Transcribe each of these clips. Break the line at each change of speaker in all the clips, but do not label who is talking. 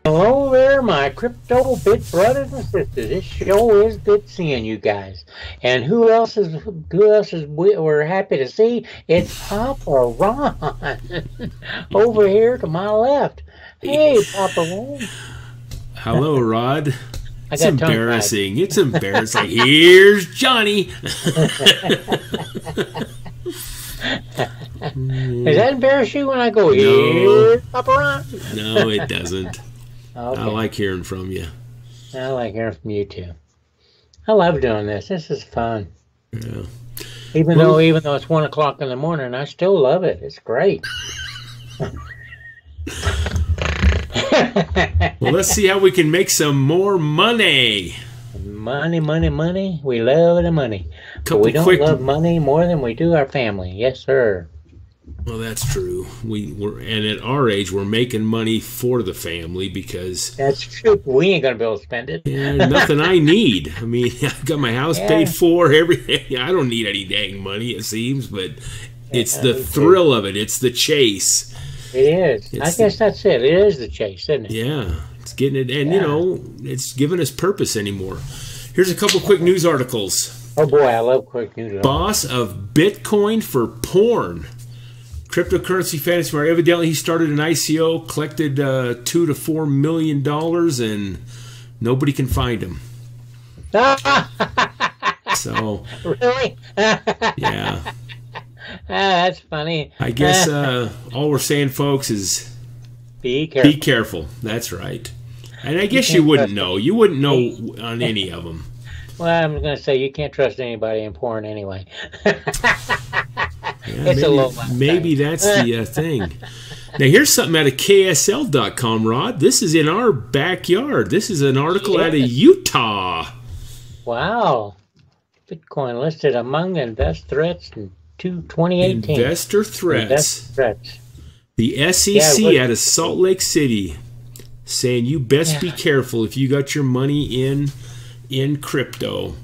Hello there, my crypto bit brothers and sisters. It sure is good seeing you guys. And we're happy to see? It's Papa Ron over here to my left. Hey, Papa Ron.
Hello, Rod.
I
It's
got tongue tied.
embarrassing. It's embarrassing. Here's Johnny.
Does that embarrass you when I go, here, Papa Ron?
No, it doesn't.
Okay.
I like hearing from you.
I like hearing from you too. I love doing this. This is fun.
Yeah.
Even though it's 1 o'clock in the morning, I still love it. It's great.
Well, let's see how we can make some more money.
Money, money, money. We love the money. But we don't
quick.
love money more than we do our family. Yes, sir.
Well, that's true. And at our age, we're making money for the family because
That's true. We ain't gonna be able to spend it.
nothing I need. I mean, I got my house paid for. Everything. I don't need any dang money, it seems, but it's the thrill of it. It's the chase.
It is. I guess that's it. It is the chase, isn't it?
Yeah, it's getting it, and it's giving us purpose anymore. Here's a couple quick news articles.
Oh boy, I love quick news.
Boss of Bitcoin for porn. Cryptocurrency fantasy where evidently he started an ICO, collected $2 to $4 million, and nobody can find him. So
Really?
yeah,
That's funny.
I guess all we're saying, folks, is
Be careful.
be careful. That's right. And I guess you wouldn't know. You wouldn't know on any of them.
Well, I'm going to say you can't trust anybody in porn anyway.
Yeah,
It's a little
maybe that's the thing. Now, here's something out of KSL.com, Rod. This is in our backyard. This is an article out of Utah.
Wow. Bitcoin listed among invest threats in 2018.
Investor threats.
Invest threats.
The SEC out of Salt Lake City saying you best be careful if you got your money in crypto.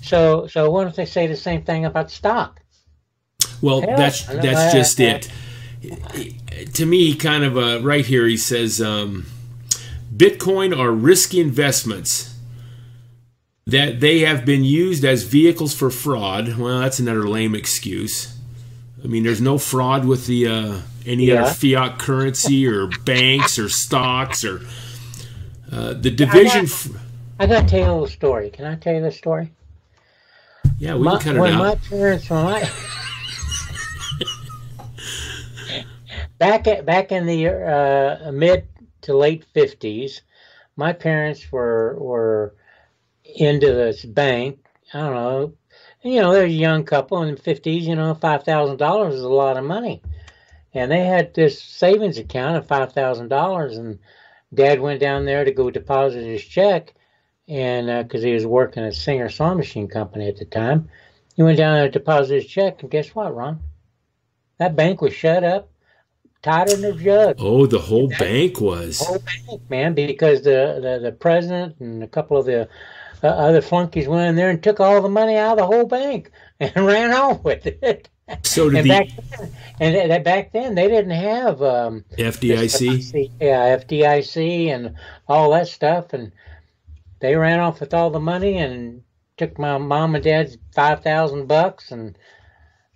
So what if they say the same thing about stock?
Well, that's just it. To me, kind of right here, he says, Bitcoin are risky investments that they have been used as vehicles for fraud. Well, that's another lame excuse. I mean, there's no fraud with the any other fiat currency or banks or stocks or the division.
I got to tell you a little story. Can I tell you this story?
Yeah, we can cut it out.
My parents, back in the mid to late 50s, my parents were into this bank. I don't know. They're a young couple in the 50s. $5,000 is a lot of money, and they had this savings account of $5,000. And Dad went down there to go deposit his check, and because he was working at a Singer Sawing Machine Company at the time, he went down there to deposit his check, and guess what, Ron? That bank was shut up, tighter than a jug.
Oh, the whole bank was.
The whole bank, man, because the president and a couple of the other flunkies went in there and took all the money out of the whole bank and ran off with it.
So did
back then they didn't have
FDIC?
FDIC and all that stuff, and they ran off with all the money and took my mom and dad's $5,000, and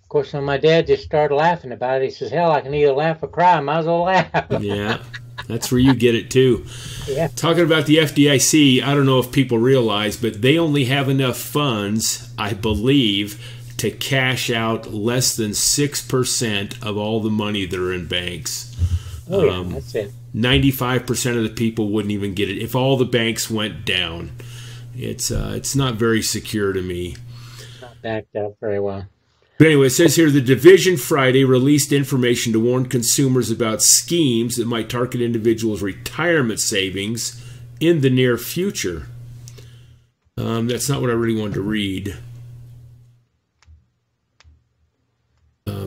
of course, when my dad just started laughing about it, he says, hell, I can either laugh or cry. I might as well laugh.
Yeah, that's where you get it, too.
Yeah.
Talking about the FDIC, I don't know if people realize, but they only have enough funds, I believe, to cash out less than 6% of all the money that are in banks.
Oh, yeah, that's it.
95% of the people wouldn't even get it. If all the banks went down, it's not very secure to me.
Not backed up very well.
But anyway, it says here, the Division Friday released information to warn consumers about schemes that might target individuals' retirement savings in the near future. That's not what I really wanted to read.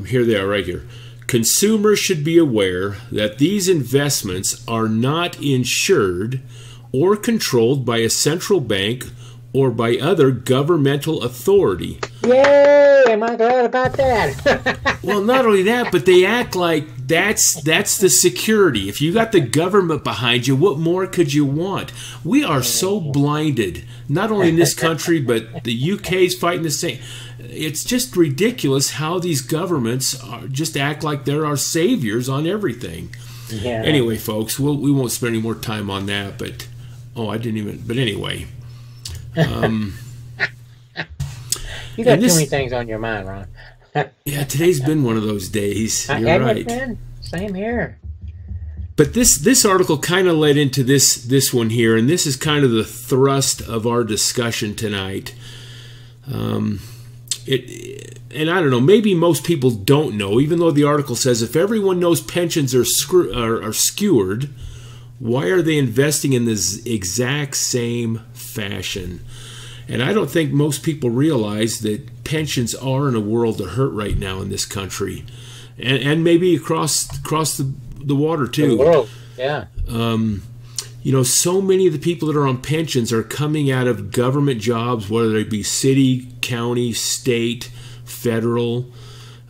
Here they are right here. Consumers should be aware that these investments are not insured or controlled by a central bank or by other governmental authority.
Yay! Am I glad about that?
Well, not only that, but they act like that's the security. If you got the government behind you, what more could you want? We are so blinded, not only in this country, but the UK's fighting the same. It's just ridiculous how these governments just act like they're our saviors on everything.
Yeah.
Anyway, folks, we won't spend any more time on that. But But anyway.
You got too many things on your mind, Ron.
Yeah, today's been one of those days. You're right.
Been? Same here.
But this article kind of led into this one here, and this is kind of the thrust of our discussion tonight. And I don't know, maybe most people don't know, even though the article says if everyone knows pensions are skewered, why are they investing in this exact same fashion? And I don't think most people realize that pensions are in a world of hurt right now in this country, and maybe across the water too.
The world, yeah.
So many of the people that are on pensions are coming out of government jobs, whether they be city, county, state, federal,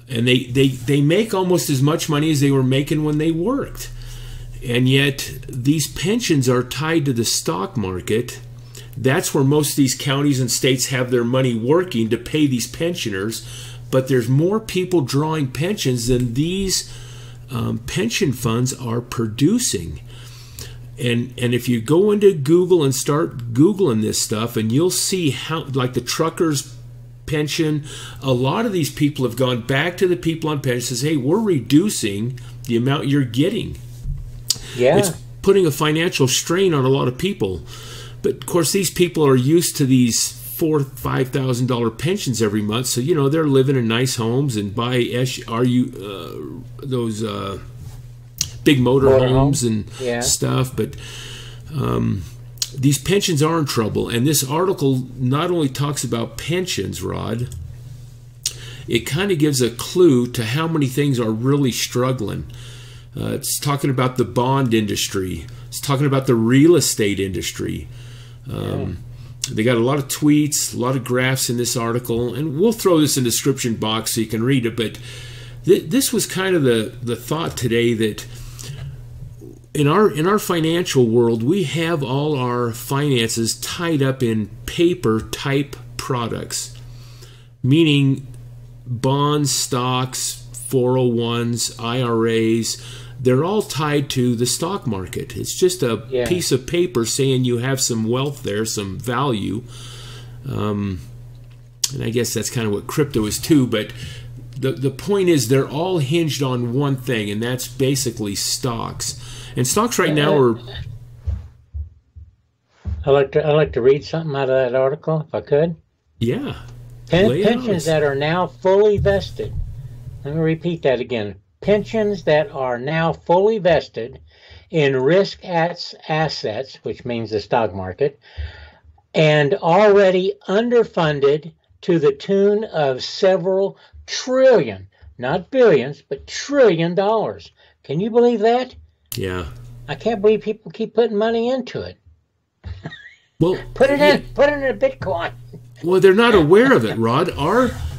and they make almost as much money as they were making when they worked. And yet these pensions are tied to the stock market. That's where most of these counties and states have their money working to pay these pensioners. But there's more people drawing pensions than these pension funds are producing. And if you go into Google and start Googling this stuff, and you'll see how, like the truckers' pension, a lot of these people have gone back to the people on pension and says, hey, we're reducing the amount you're getting.
Yeah.
It's putting a financial strain on a lot of people. But of course, these people are used to these $4,000-$5,000 pensions every month, so they're living in nice homes and buy those big motor homes and stuff. But these pensions are in trouble, and this article not only talks about pensions, Rod. It kind of gives a clue to how many things are really struggling. It's talking about the bond industry. It's talking about the real estate industry. They got a lot of tweets, a lot of graphs in this article, and we'll throw this in the description box so you can read it. But this was kind of the thought today that in our financial world, we have all our finances tied up in paper type products, meaning bonds, stocks, 401s, IRAs. They're all tied to the stock market. It's just a piece of paper saying you have some wealth there, some value. And I guess that's kind of what crypto is too. But the point is they're all hinged on one thing, and that's basically stocks. And stocks right now are...
I'd like to read something out of that article, if I could.
Yeah.
Pensions that are now fully vested. Let me repeat that again. Pensions that are now fully vested in risk assets, which means the stock market, and already underfunded to the tune of several trillion, not billions, but trillion dollars. Can you believe that?
Yeah.
I can't believe people keep putting money into it.
Well,
put it in a Bitcoin.
Well, they're not aware of it, Rod.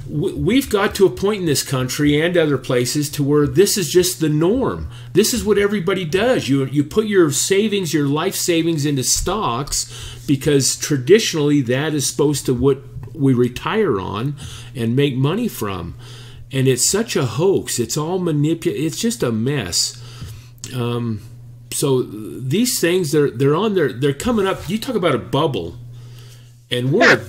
We've got to a point in this country and other places to where this is just the norm. This is what everybody does. You put your savings, your life savings into stocks because traditionally that is supposed to what we retire on and make money from. And it's such a hoax. It's all It's just a mess. So these things, they're coming up. You talk about a bubble. And we're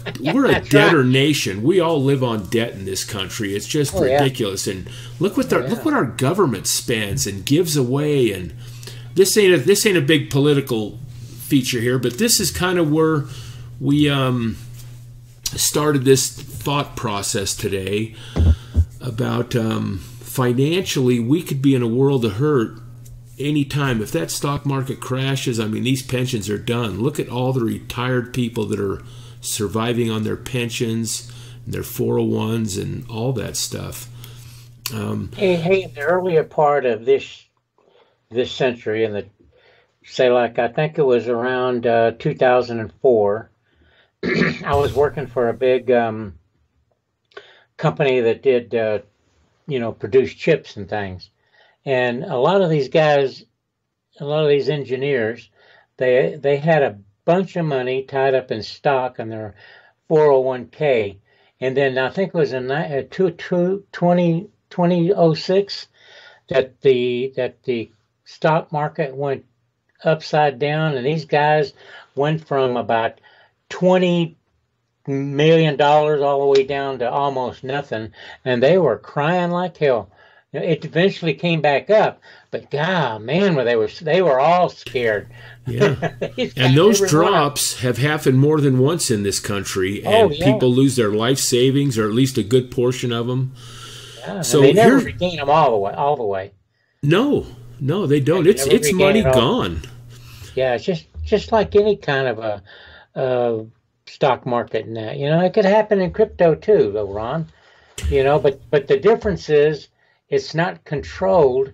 a debtor nation. We all live on debt in this country. It's just ridiculous. And look what our government spends and gives away. And this ain't a big political feature here, but this is kind of where we started this thought process today about financially we could be in a world of hurt anytime. If that stock market crashes, I mean, these pensions are done. Look at all the retired people that are surviving on their pensions, and their 401s, and all that stuff.
Hey, in the earlier part of this century, in the I think it was around 2004, I was working for a big company that did, produce chips and things. And a lot of these guys, a lot of these engineers, they had a bunch of money tied up in stock on their 401k. And then I think it was in 2006 that the stock market went upside down, and these guys went from about $20 million all the way down to almost nothing, and they were crying like hell. It eventually came back up, but God, man, they were all scared.
Yeah, and those drops have happened more than once in this country, and people lose their life savings, or at least a good portion of them.
Yeah, so they never regain them all the way.
No, they don't. It's money gone.
Yeah, it's just like any kind of a stock market now. It could happen in crypto too, though, Ron. But the difference is it's not controlled.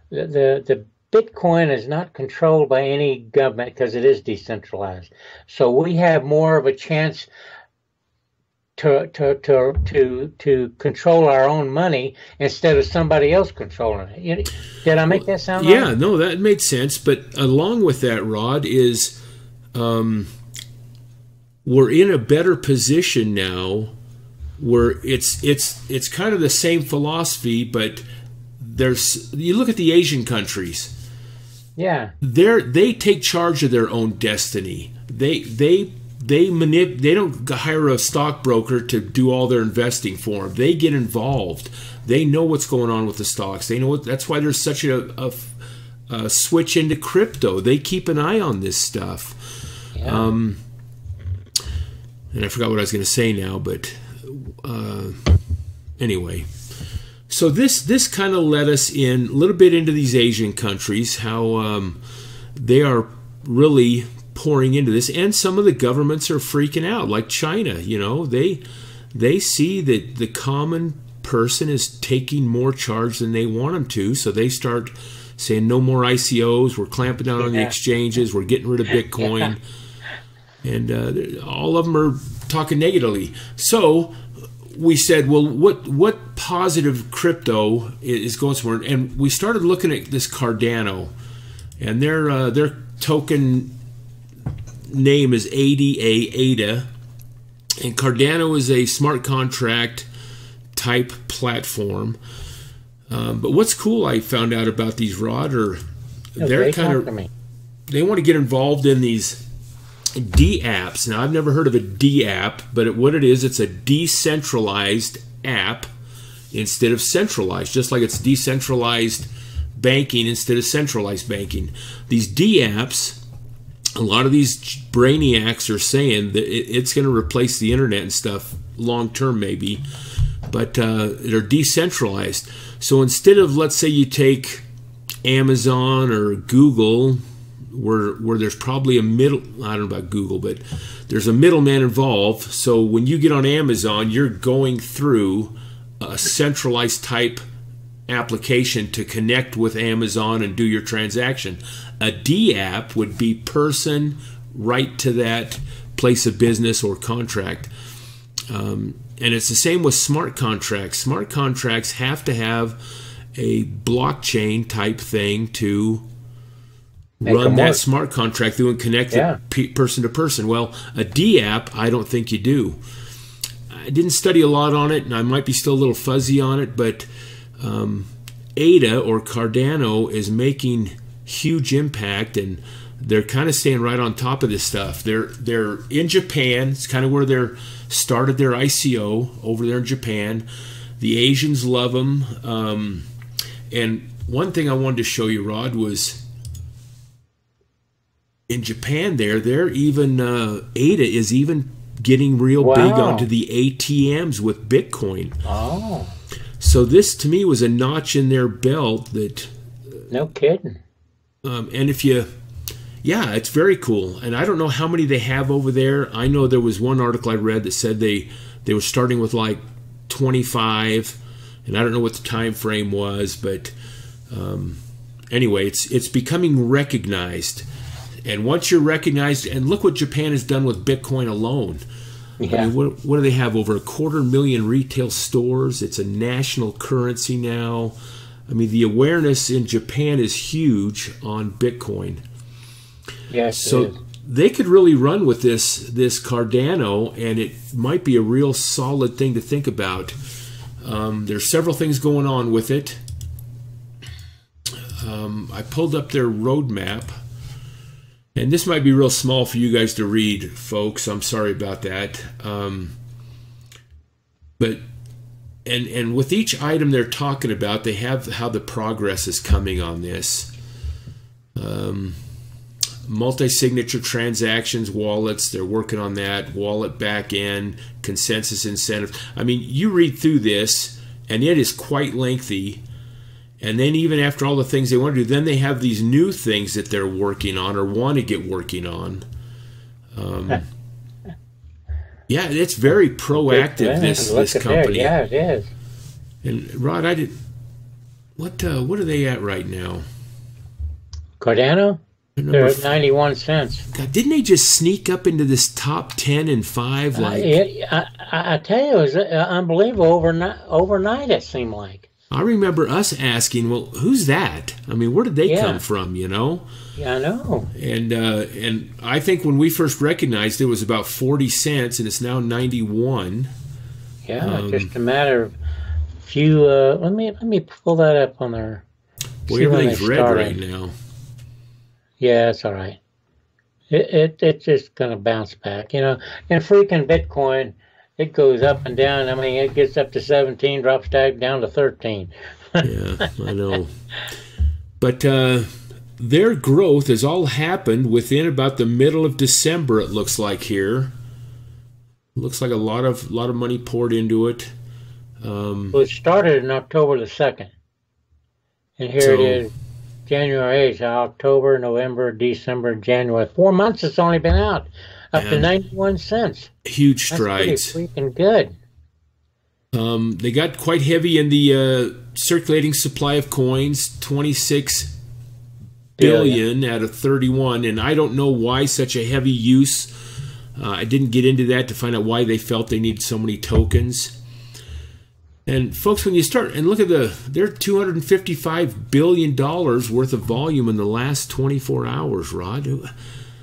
The Bitcoin is not controlled by any government because it is decentralized. So we have more of a chance to control our own money instead of somebody else controlling it. Did I make that sound right?
Yeah, no, that made sense. But along with that, Rod, is we're in a better position now, where it's kind of the same philosophy, but you look at the Asian countries.
Yeah,
they take charge of their own destiny. They don't hire a stockbroker to do all their investing for them. They get involved. They know what's going on with the stocks. They know that's why there's such a switch into crypto. They keep an eye on this stuff. Yeah. And I forgot what I was going to say now, but anyway. So this kind of led us in a little bit into these Asian countries, how they are really pouring into this, and some of the governments are freaking out, like China. They see that the common person is taking more charge than they want them to, so they start saying no more ICOs, we're clamping down on the exchanges, we're getting rid of Bitcoin, and all of them are talking negatively. So we said, well, what positive crypto is going somewhere? And we started looking at this Cardano, and their token name is ADA, and Cardano is a smart contract type platform. But what's cool, I found out about these, Rod, they want to get involved in these D-apps. Now, I've never heard of a D-app, but what it is, it's a decentralized app instead of centralized, just like it's decentralized banking instead of centralized banking. These D-apps, a lot of these brainiacs are saying that it's going to replace the internet and stuff long term, maybe, but they're decentralized. So instead of, let's say you take Amazon or Google, where there's probably I don't know about Google, but there's a middleman involved. So when you get on Amazon, you're going through a centralized type application to connect with Amazon and do your transaction. A D-app would be person right to that place of business or contract. And it's the same with smart contracts. Smart contracts have to have a blockchain type thing to run that smart contract through and connect it person to person. Well, a D-app, I don't think you do. I didn't study a lot on it, and I might be still a little fuzzy on it, but ADA or Cardano is making huge impact, and they're kind of staying right on top of this stuff. They're in Japan. It's kind of where they started their ICO, over there in Japan. The Asians love them. And one thing I wanted to show you, Rod, was in Japan they're even ADA is even getting real big onto the ATMs with Bitcoin.
Oh.
So this, to me, was a notch in their belt that...
No kidding.
And if you... Yeah, it's very cool. And I don't know how many they have over there. I know there was one article I read that said they were starting with like 25, and I don't know what the time frame was, but anyway, it's becoming recognized. And once you're recognized, and look what Japan has done with Bitcoin alone.
Yeah.
I mean, what do they have? Over 250,000 retail stores. It's a national currency now. I mean, the awareness in Japan is huge on Bitcoin.
Yes.
So they could really run with this Cardano, and it might be a real solid thing to think about. There's several things going on with it. I pulled up their roadmap, and this might be real small for you guys to read, folks. I'm sorry about that. But with each item they're talking about, they have how the progress is coming on this. Multi-signature transactions, wallets, they're working on that. Wallet back-end, consensus incentive. I mean, you read through this, and it is quite lengthy. And then even after all the things they want to do, then they have these new things that they're working on or want to get working on. Yeah, it's very proactive, this company.
Yeah, it is.
And Rod, what are they at right now?
Cardano? They're at 91 cents.
God, didn't they just sneak up into this top 10 and 5? Like
I tell you, it was unbelievable overnight, it seemed like.
I remember us asking, well, who's that? I mean, where did they come from, you know?
Yeah, I know.
And I think when we first recognized it was about 40 cents, and it's now 91.
Yeah, just a matter of few. Let me pull that up on there.
Well, everything's red right now.
Yeah, it's all right. It's just gonna bounce back, you know. And freaking Bitcoin, it goes up and down. I mean, it gets up to 17, drops down to 13.
Yeah, I know. But their growth has all happened within about the middle of December. It looks like here. Looks like a lot of money poured into it.
Well, it started in October the 2nd, and here it is, January 8th, October, November, December, January. 4 months it's only been out, up to 91 cents.
Huge strides.
That's pretty freaking good.
They got quite heavy in the circulating supply of coins, 26 billion out of 31, and I don't know why such a heavy use. I didn't get into that to find out why they felt they needed so many tokens. And folks, when you start and look at they're $255 billion worth of volume in the last 24 hours, Rod.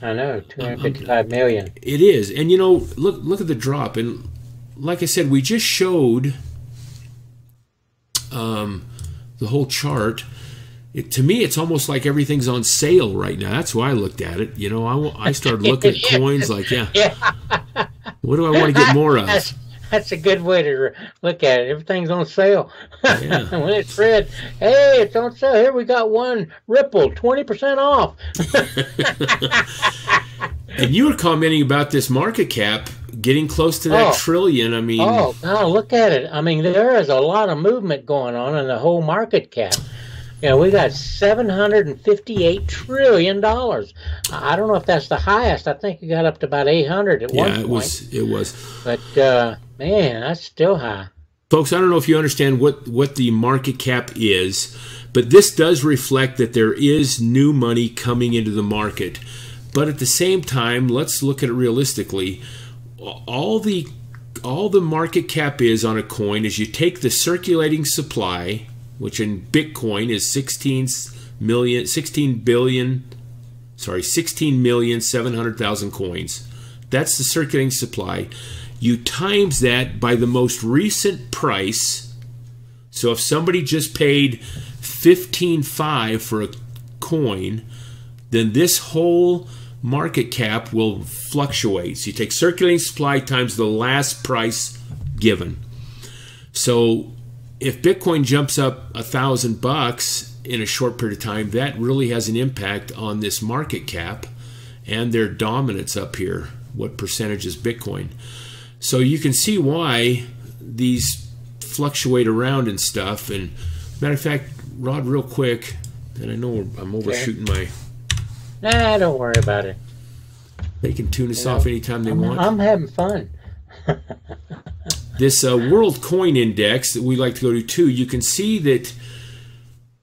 I know, 255 million.
It is. And you know, look at the drop. And like I said, we just showed the whole chart. To me, it's almost like everything's on sale right now. That's why I looked at it. You know, I started looking at coins like, what do I want to get more of?
That's a good way to look at it. Everything's on sale.
Yeah.
When it's red, hey, it's on sale. Here we got one Ripple, 20% off.
And you were commenting about this market cap getting close to that trillion. I mean,
look at it. I mean, there is a lot of movement going on in the whole market cap. You know, we got $758 trillion. I don't know if that's the highest. I think it got up to about 800 at one point.
Yeah, it was.
But man, that's still high.
Folks, I don't know if you understand what the market cap is, but this does reflect that there is new money coming into the market. But at the same time, let's look at it realistically. All the market cap is on a coin is you take the circulating supply, which in Bitcoin is 16,700,000 coins. That's the circulating supply. You times that by the most recent price. So if somebody just paid $15.5 for a coin, then this whole market cap will fluctuate. So you take circulating supply times the last price given. So if Bitcoin jumps up $1,000 in a short period of time, that really has an impact on this market cap and their dominance up here. What percentage is Bitcoin? So you can see why these fluctuate around and stuff. And matter of fact, Rod, real quick, and I know I'm overshooting my...
Nah, don't worry about it.
They can tune us off anytime they want.
I'm having fun.
This World Coin Index that we like to go to too, you can see that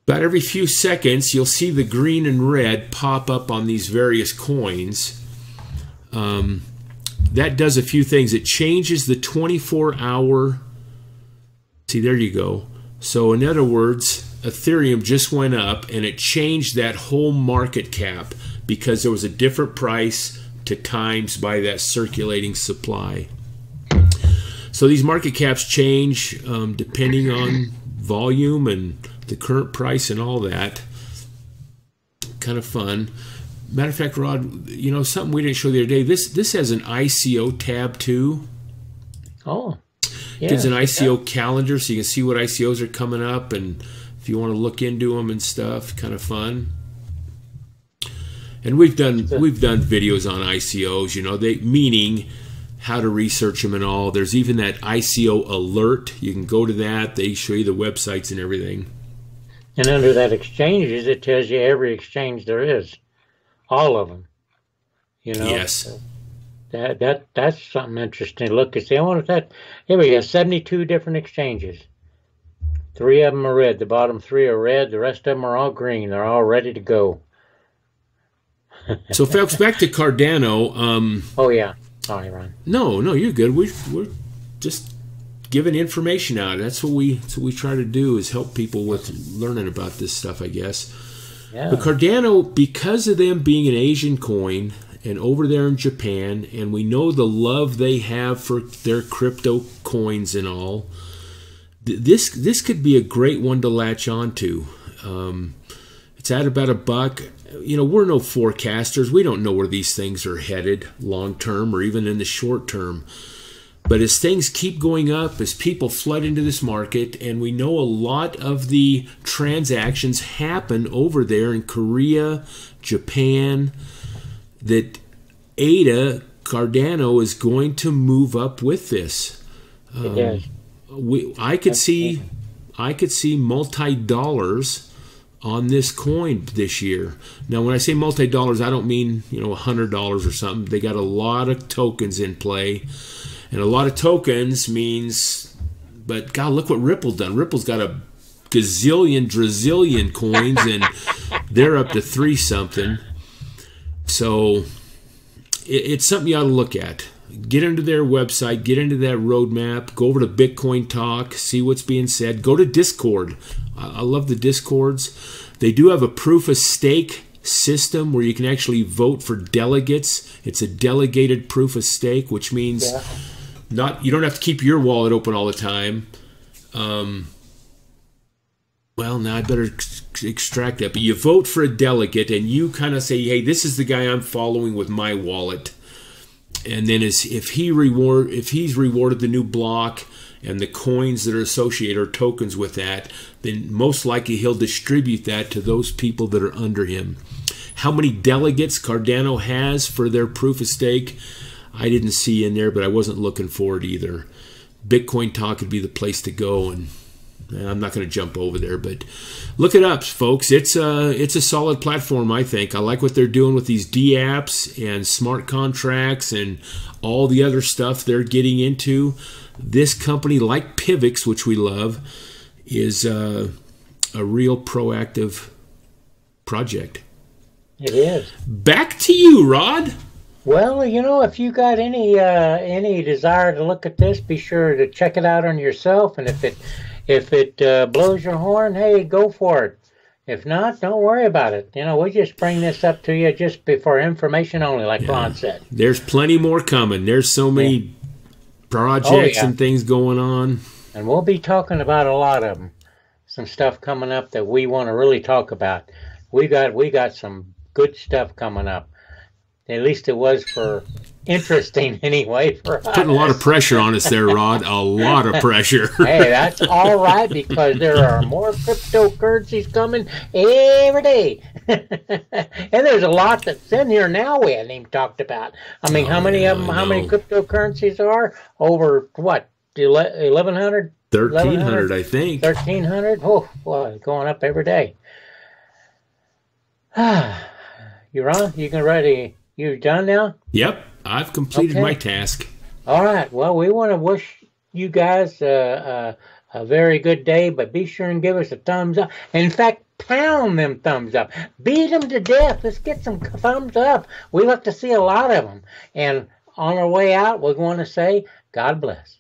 about every few seconds you'll see the green and red pop up on these various coins. that does a few things. It changes the 24-hour. See, there you go. So in other words, Ethereum just went up, and it changed that whole market cap because there was a different price to times by that circulating supply. So these market caps change depending on volume and the current price and all that. Kind of fun. Matter of fact, Rod, you know, something we didn't show the other day. This has an ICO tab too.
Oh, yeah.
Gives an ICO calendar so you can see what ICOs are coming up, and if you want to look into them and stuff. Kind of fun. And we've done videos on ICOs. You know, meaning how to research them and all. There's even that ICO alert. You can go to that. They show you the websites and everything.
And under that exchanges, it tells you every exchange there is, all of them. You know.
Yes.
That's something interesting to look and see. I wonder if that. Here we go. 72 different exchanges. 3 of them are red. The bottom 3 are red. The rest of them are all green. They're all ready to go.
So, folks, back to Cardano.
Oh yeah. Sorry, Ron.
No, you're good. We're just giving information out. That's what we try to do, is help people with learning about this stuff, I guess.
Yeah.
But Cardano, because of them being an Asian coin and over there in Japan, and we know the love they have for their crypto coins and all, this could be a great one to latch onto. It's at about $1. You know, we're no forecasters. We don't know where these things are headed long term or even in the short term. But as things keep going up, as people flood into this market, and we know a lot of the transactions happen over there in Korea, Japan, that Cardano is going to move up with this. I could see multi-dollars on this coin this year. Now, when I say multi-dollars, I don't mean, you know, $100 or something. They got a lot of tokens in play, and a lot of tokens means. But God, look what Ripple's done. Ripple's got a drazillion coins, and they're up to 3 something. So it's something you ought to look at. Get into their website, get into that roadmap, go over to Bitcoin Talk, see what's being said. Go to Discord. I love the Discords. They do have a proof of stake system where you can actually vote for delegates. It's a delegated proof of stake, which means you don't have to keep your wallet open all the time. Well, now I better extract that. But you vote for a delegate, and you kind of say, hey, this is the guy I'm following with my wallet. And then if he's rewarded the new block and the coins that are associated or tokens with that, then most likely he'll distribute that to those people that are under him. How many delegates Cardano has for their proof of stake, I didn't see in there, but I wasn't looking for it either. Bitcoin Talk would be the place to go, and I'm not going to jump over there, but look it up, folks. It's a solid platform, I think. I like what they're doing with these D-apps and smart contracts and all the other stuff they're getting into. This company, like Pivx, which we love, is a real proactive project.
It is.
Back to you, Rod.
Well, you know, if you got any desire to look at this, be sure to check it out on yourself, and if it blows your horn, hey, go for it. If not, don't worry about it. You know, we just bring this up to you just for information only, like Ron said.
There's plenty more coming. There's so many projects and things going on.
And we'll be talking about a lot of them. Some stuff coming up that we want to really talk about. We got some good stuff coming up. At least it was for interesting anyway for us.
Putting a lot of pressure on us there, Rod. A lot of pressure.
Hey, that's all right, because there are more cryptocurrencies coming every day. And there's a lot that's in here now we hadn't even talked about. I mean, how many of them, how many cryptocurrencies are? Over, what, 1,100?
1,300, I think.
1,300? Oh, boy, going up every day. You Ron? You can ready? You done now?
Yep, I've completed my task.
All right. Well, we want to wish you guys a very good day, but be sure and give us a thumbs up. In fact, pound them thumbs up. Beat them to death. Let's get some thumbs up. We like to see a lot of them. And on our way out, we're going to say, God bless.